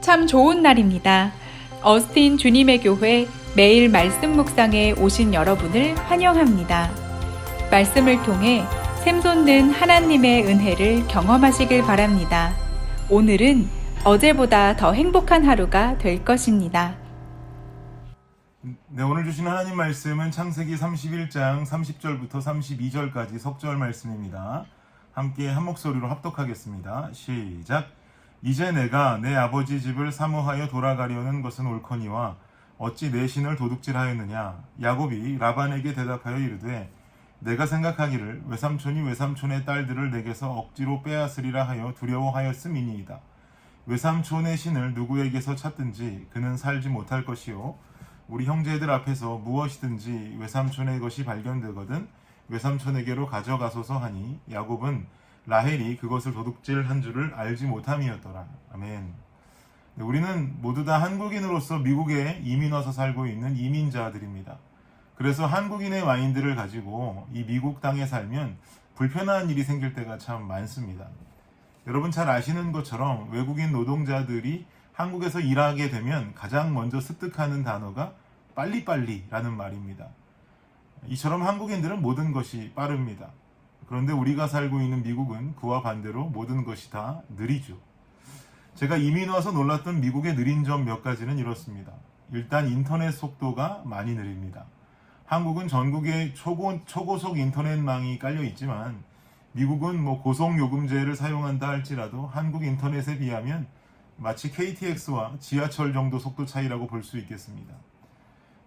참 좋은 날입니다. 어스틴 주님의 교회 매일 말씀 묵상에 오신 여러분을 환영합니다. 말씀을 통해 샘솟는 하나님의 은혜를 경험하시길 바랍니다. 오늘은 어제보다 더 행복한 하루가 될 것입니다. 네, 오늘 주신 하나님 말씀은 창세기 31장 30절부터 32절까지 석절 말씀입니다. 함께 한 목소리로 합독하겠습니다. 시작. 이제 내가 내 아버지 집을 사모하여 돌아가려는 것은 옳거니와 어찌 내 신을 도둑질하였느냐. 야곱이 라반에게 대답하여 이르되 내가 생각하기를 외삼촌이 외삼촌의 딸들을 내게서 억지로 빼앗으리라 하여 두려워하였음이니이다. 외삼촌의 신을 누구에게서 찾든지 그는 살지 못할 것이요 우리 형제들 앞에서 무엇이든지 외삼촌의 것이 발견되거든 외삼촌에게로 가져가소서 하니 야곱은 라헬이 그것을 도둑질한 줄을 알지 못함이었더라. 아멘. 네, 우리는 모두 다 한국인으로서 미국에 이민 와서 살고 있는 이민자들입니다. 그래서 한국인의 마인드를 가지고 이 미국 땅에 살면 불편한 일이 생길 때가 참 많습니다. 여러분 잘 아시는 것처럼 외국인 노동자들이 한국에서 일하게 되면 가장 먼저 습득하는 단어가 빨리빨리라는 말입니다. 이처럼 한국인들은 모든 것이 빠릅니다. 그런데 우리가 살고 있는 미국은 그와 반대로 모든 것이 다 느리죠. 제가 이민 와서 놀랐던 미국의 느린 점 몇 가지는 이렇습니다. 일단 인터넷 속도가 많이 느립니다. 한국은 전국에 초고속 인터넷망이 깔려 있지만 미국은 고속 요금제를 사용한다 할지라도 한국 인터넷에 비하면 마치 KTX와 지하철 정도 속도 차이라고 볼 수 있겠습니다.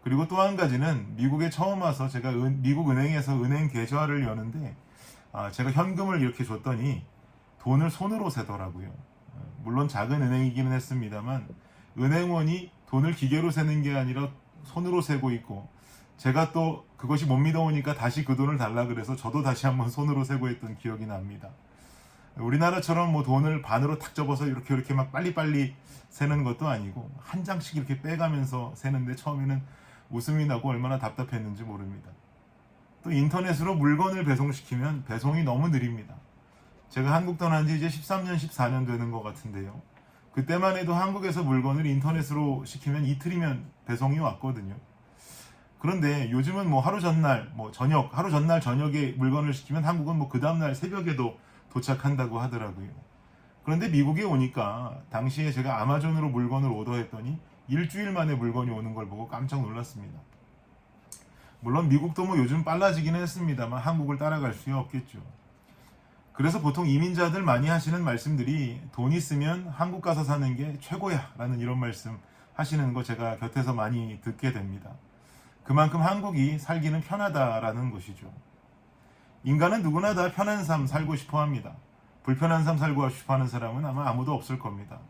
그리고 또 한 가지는 미국에 처음 와서 제가 미국 은행에서 은행 계좌를 여는데 제가 현금을 이렇게 줬더니 돈을 손으로 세더라고요. 물론 작은 은행이기는 했습니다만 은행원이 돈을 기계로 세는 게 아니라 손으로 세고 있고 제가 또 그것이 못 믿어오니까 다시 그 돈을 달라 그래서 저도 다시 한번 손으로 세고 했던 기억이 납니다. 우리나라처럼 돈을 반으로 탁 접어서 이렇게 막 빨리빨리 세는 것도 아니고 한 장씩 이렇게 빼가면서 세는데 처음에는 웃음이 나고 얼마나 답답했는지 모릅니다. 또 인터넷으로 물건을 배송시키면 배송이 너무 느립니다. 제가 한국 떠난 지 이제 13년, 14년 되는 것 같은데요. 그때만 해도 한국에서 물건을 인터넷으로 시키면 이틀이면 배송이 왔거든요. 그런데 요즘은 하루 전날 저녁에 물건을 시키면 한국은 그 다음날 새벽에도 도착한다고 하더라고요. 그런데 미국에 오니까 당시에 제가 아마존으로 물건을 오더했더니 일주일 만에 물건이 오는 걸 보고 깜짝 놀랐습니다. 물론 미국도 요즘 빨라지기는 했습니다만 한국을 따라갈 수 없겠죠. 그래서 보통 이민자들 많이 하시는 말씀들이 돈 있으면 한국 가서 사는 게 최고야 라는 이런 말씀 하시는 거 제가 곁에서 많이 듣게 됩니다. 그만큼 한국이 살기는 편하다라는 것이죠. 인간은 누구나 다 편한 삶 살고 싶어 합니다. 불편한 삶 살고 싶어 하는 사람은 아마 아무도 없을 겁니다.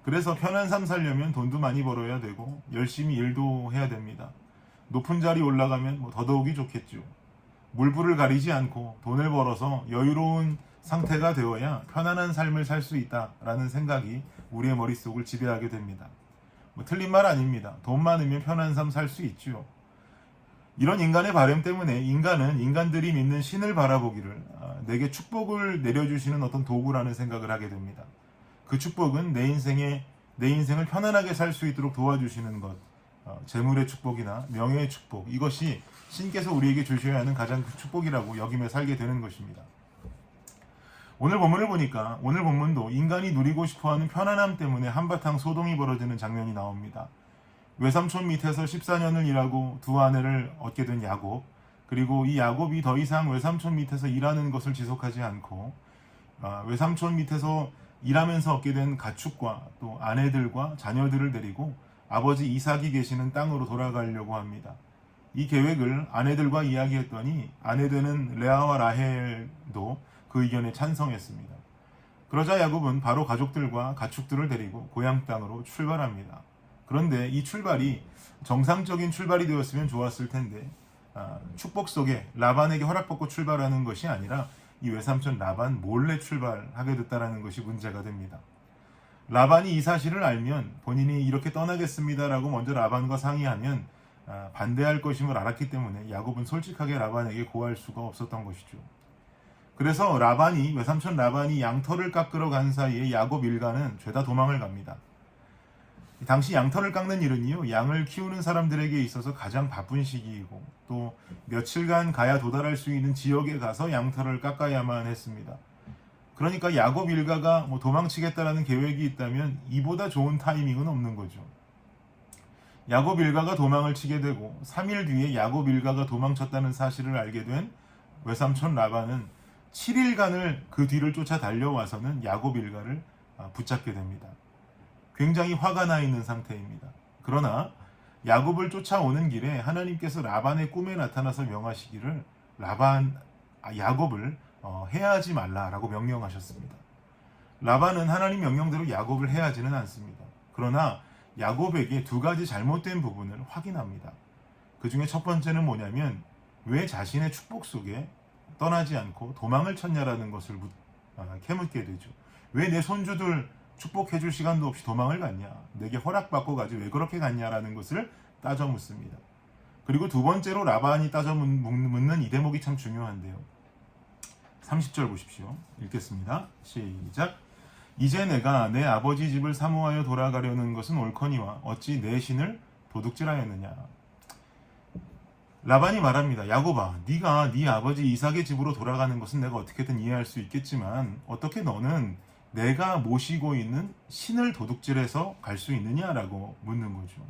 그래서 편한 삶 살려면 돈도 많이 벌어야 되고 열심히 일도 해야 됩니다. 높은 자리 올라가면 더더욱이 좋겠죠. 물불을 가리지 않고 돈을 벌어서 여유로운 상태가 되어야 편안한 삶을 살 수 있다라는 생각이 우리의 머릿속을 지배하게 됩니다. 틀린 말 아닙니다. 돈 많으면 편한 삶 살 수 있죠. 이런 인간의 바람 때문에 인간은 인간들이 믿는 신을 바라보기를 내게 축복을 내려주시는 어떤 도구라는 생각을 하게 됩니다. 그 축복은 내 인생을 편안하게 살 수 있도록 도와주시는 것, 재물의 축복이나 명예의 축복, 이것이 신께서 우리에게 주셔야 하는 가장 큰 축복이라고 여기며 살게 되는 것입니다. 오늘 본문을 보니까 오늘 본문도 인간이 누리고 싶어하는 편안함 때문에 한바탕 소동이 벌어지는 장면이 나옵니다. 외삼촌 밑에서 14년을 일하고 두 아내를 얻게 된 야곱, 그리고 이 야곱이 더 이상 외삼촌 밑에서 일하는 것을 지속하지 않고 외삼촌 밑에서 일하면서 얻게 된 가축과 또 아내들과 자녀들을 데리고 아버지 이삭이 계시는 땅으로 돌아가려고 합니다. 이 계획을 아내들과 이야기했더니 아내되는 레아와 라헬도 그 의견에 찬성했습니다. 그러자 야곱은 바로 가족들과 가축들을 데리고 고향 땅으로 출발합니다. 그런데 이 출발이 정상적인 출발이 되었으면 좋았을 텐데 축복 속에 라반에게 허락받고 출발하는 것이 아니라 이 외삼촌 라반 몰래 출발하게 됐다는 것이 문제가 됩니다. 라반이 이 사실을 알면 본인이 이렇게 떠나겠습니다라고 먼저 라반과 상의하면 반대할 것임을 알았기 때문에 야곱은 솔직하게 라반에게 고할 수가 없었던 것이죠. 그래서 외삼촌 라반이 양털을 깎으러 간 사이에 야곱 일가는 죄다 도망을 갑니다. 당시 양털을 깎는 일은요, 양을 키우는 사람들에게 있어서 가장 바쁜 시기이고 또 며칠간 가야 도달할 수 있는 지역에 가서 양털을 깎아야만 했습니다. 그러니까 야곱 일가가 도망치겠다라는 계획이 있다면 이보다 좋은 타이밍은 없는 거죠. 야곱 일가가 도망을 치게 되고 3일 뒤에 야곱 일가가 도망쳤다는 사실을 알게 된 외삼촌 라반은 7일간을 그 뒤를 쫓아 달려와서는 야곱 일가를 붙잡게 됩니다. 굉장히 화가 나 있는 상태입니다. 그러나 야곱을 쫓아오는 길에 하나님께서 라반의 꿈에 나타나서 명하시기를 야곱을 해하지 말라라고 명령하셨습니다. 라반은 하나님 명령대로 야곱을 해하지는 않습니다. 그러나 야곱에게 두 가지 잘못된 부분을 확인합니다. 그 중에 첫 번째는 뭐냐면 왜 자신의 축복 속에 떠나지 않고 도망을 쳤냐라는 것을 캐묻게 되죠. 왜 내 손주들 축복해 줄 시간도 없이 도망을 갔냐, 내게 허락받고 가지 왜 그렇게 갔냐라는 것을 따져 묻습니다. 그리고 두 번째로 라반이 따져 묻는 이 대목이 참 중요한데요. 30절 보십시오. 읽겠습니다. 시작. 이제 내가 내 아버지 집을 사모하여 돌아가려는 것은 옳거니와 어찌 내 신을 도둑질하였느냐. 라반이 말합니다. 야곱아, 네가 네 아버지 이삭의 집으로 돌아가는 것은 내가 어떻게든 이해할 수 있겠지만 어떻게 너는 내가 모시고 있는 신을 도둑질해서 갈 수 있느냐라고 묻는 거죠.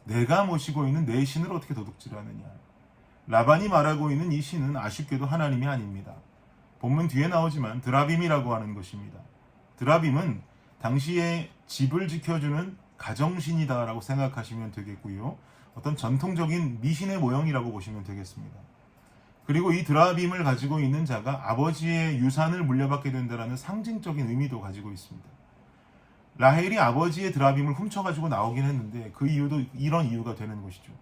내가 모시고 있는 내 신을 어떻게 도둑질하느냐. 라반이 말하고 있는 이 신은 아쉽게도 하나님이 아닙니다. 본문 뒤에 나오지만 드라빔이라고 하는 것입니다. 드라빔은 당시에 집을 지켜주는 가정신이다라고 생각하시면 되겠고요. 어떤 전통적인 미신의 모형이라고 보시면 되겠습니다. 그리고 이 드라빔을 가지고 있는 자가 아버지의 유산을 물려받게 된다는 상징적인 의미도 가지고 있습니다. 라헬이 아버지의 드라빔을 훔쳐가지고 나오긴 했는데 그 이유도 이런 이유가 되는 것이죠.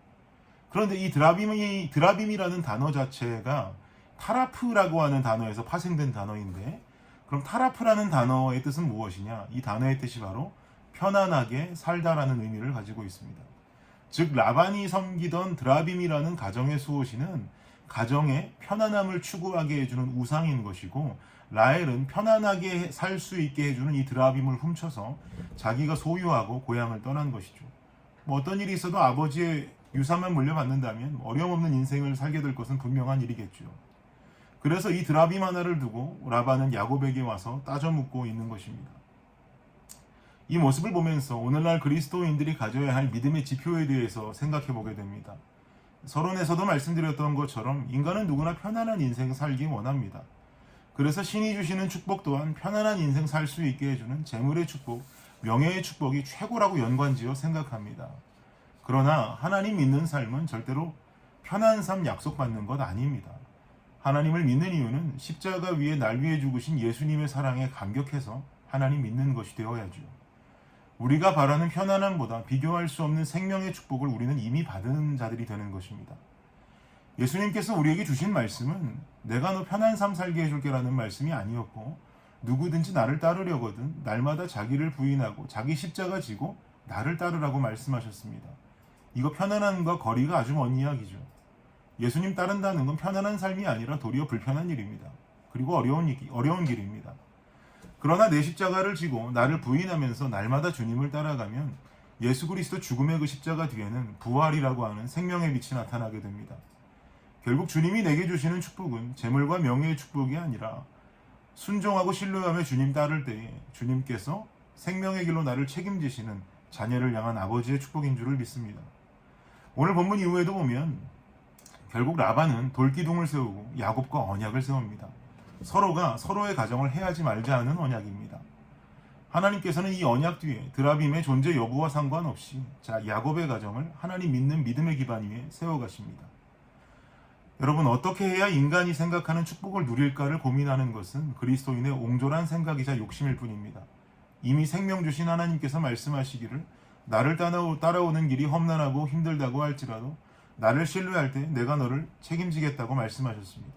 그런데 이 드라빔이라는 단어 자체가 타라프라고 하는 단어에서 파생된 단어인데, 그럼 타라프라는 단어의 뜻은 무엇이냐? 이 단어의 뜻이 바로 편안하게 살다라는 의미를 가지고 있습니다. 즉 라반이 섬기던 드라빔이라는 가정의 수호신은 가정의 편안함을 추구하게 해주는 우상인 것이고, 라헬은 편안하게 살 수 있게 해주는 이 드라빔을 훔쳐서 자기가 소유하고 고향을 떠난 것이죠. 어떤 일이 있어도 아버지의 유산만 물려받는다면 어려움 없는 인생을 살게 될 것은 분명한 일이겠죠. 그래서 이 드라빔 하나를 두고 라반은 야곱에게 와서 따져 묻고 있는 것입니다. 이 모습을 보면서 오늘날 그리스도인들이 가져야 할 믿음의 지표에 대해서 생각해 보게 됩니다. 서론에서도 말씀드렸던 것처럼 인간은 누구나 편안한 인생 살기 원합니다. 그래서 신이 주시는 축복 또한 편안한 인생 살 수 있게 해주는 재물의 축복, 명예의 축복이 최고라고 연관지어 생각합니다. 그러나 하나님 믿는 삶은 절대로 편한 삶 약속받는 것 아닙니다. 하나님을 믿는 이유는 십자가 위에 날 위해 죽으신 예수님의 사랑에 감격해서 하나님 믿는 것이 되어야죠. 우리가 바라는 편안함보다 비교할 수 없는 생명의 축복을 우리는 이미 받은 자들이 되는 것입니다. 예수님께서 우리에게 주신 말씀은 내가 너 편한 삶 살게 해줄게라는 말씀이 아니었고, 누구든지 나를 따르려거든 날마다 자기를 부인하고 자기 십자가 지고 나를 따르라고 말씀하셨습니다. 이거 편안함과 거리가 아주 먼 이야기죠. 예수님 따른다는 건 편안한 삶이 아니라 도리어 불편한 일입니다. 그리고 어려운 길입니다. 그러나 내 십자가를 지고 나를 부인하면서 날마다 주님을 따라가면 예수 그리스도 죽음의 그 십자가 뒤에는 부활이라고 하는 생명의 빛이 나타나게 됩니다. 결국 주님이 내게 주시는 축복은 재물과 명예의 축복이 아니라 순종하고 신뢰하며 주님 따를 때에 주님께서 생명의 길로 나를 책임지시는 자녀를 향한 아버지의 축복인 줄을 믿습니다. 오늘 본문 이후에도 보면 결국 라반은 돌기둥을 세우고 야곱과 언약을 세웁니다. 서로가 서로의 가정을 해하지 말자 하는 언약입니다. 하나님께서는 이 언약 뒤에 드라빔의 존재 여부와 상관없이 야곱의 가정을 하나님 믿는 믿음의 기반 위에 세워가십니다. 여러분, 어떻게 해야 인간이 생각하는 축복을 누릴까를 고민하는 것은 그리스도인의 옹졸한 생각이자 욕심일 뿐입니다. 이미 생명 주신 하나님께서 말씀하시기를 나를 따라오는 길이 험난하고 힘들다고 할지라도 나를 신뢰할 때 내가 너를 책임지겠다고 말씀하셨습니다.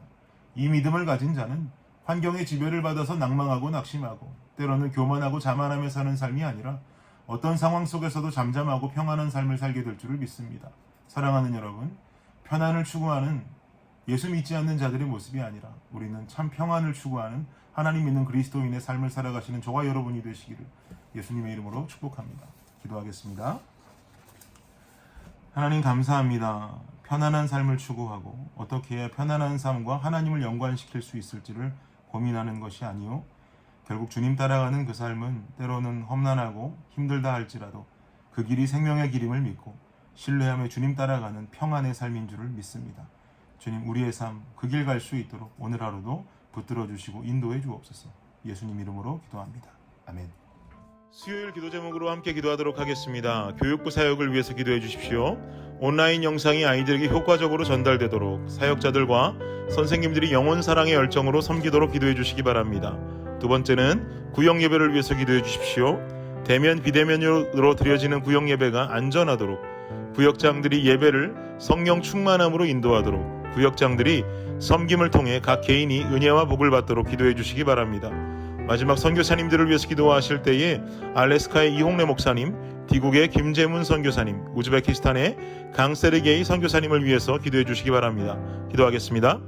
이 믿음을 가진 자는 환경의 지배를 받아서 낭망하고 낙심하고 때로는 교만하고 자만하며 사는 삶이 아니라 어떤 상황 속에서도 잠잠하고 평안한 삶을 살게 될 줄을 믿습니다. 사랑하는 여러분, 편안을 추구하는 예수 믿지 않는 자들의 모습이 아니라 우리는 참 평안을 추구하는 하나님 믿는 그리스도인의 삶을 살아가시는 저와 여러분이 되시기를 예수님의 이름으로 축복합니다. 기도하겠습니다. 하나님 감사합니다. 편안한 삶을 추구하고 어떻게 해야 편안한 삶과 하나님을 연관시킬 수 있을지를 고민하는 것이 아니요 결국 주님 따라가는 그 삶은 때로는 험난하고 힘들다 할지라도 그 길이 생명의 길임을 믿고 신뢰하며 주님 따라가는 평안의 삶인 줄을 믿습니다. 주님, 우리의 삶 그 길 갈 수 있도록 오늘 하루도 붙들어 주시고 인도해 주옵소서. 예수님 이름으로 기도합니다. 아멘. 수요일 기도 제목으로 함께 기도하도록 하겠습니다. 교육부 사역을 위해서 기도해 주십시오. 온라인 영상이 아이들에게 효과적으로 전달되도록 사역자들과 선생님들이 영혼 사랑의 열정으로 섬기도록 기도해 주시기 바랍니다. 두 번째는 구역 예배를 위해서 기도해 주십시오. 대면 비대면으로 드려지는 구역 예배가 안전하도록 구역장들이 예배를 성령 충만함으로 인도하도록 구역장들이 섬김을 통해 각 개인이 은혜와 복을 받도록 기도해 주시기 바랍니다. 마지막 선교사님들을 위해서 기도하실 때에 알래스카의 이홍래 목사님, 디국의 김재문 선교사님, 우즈베키스탄의 강세르게이 선교사님을 위해서 기도해 주시기 바랍니다. 기도하겠습니다.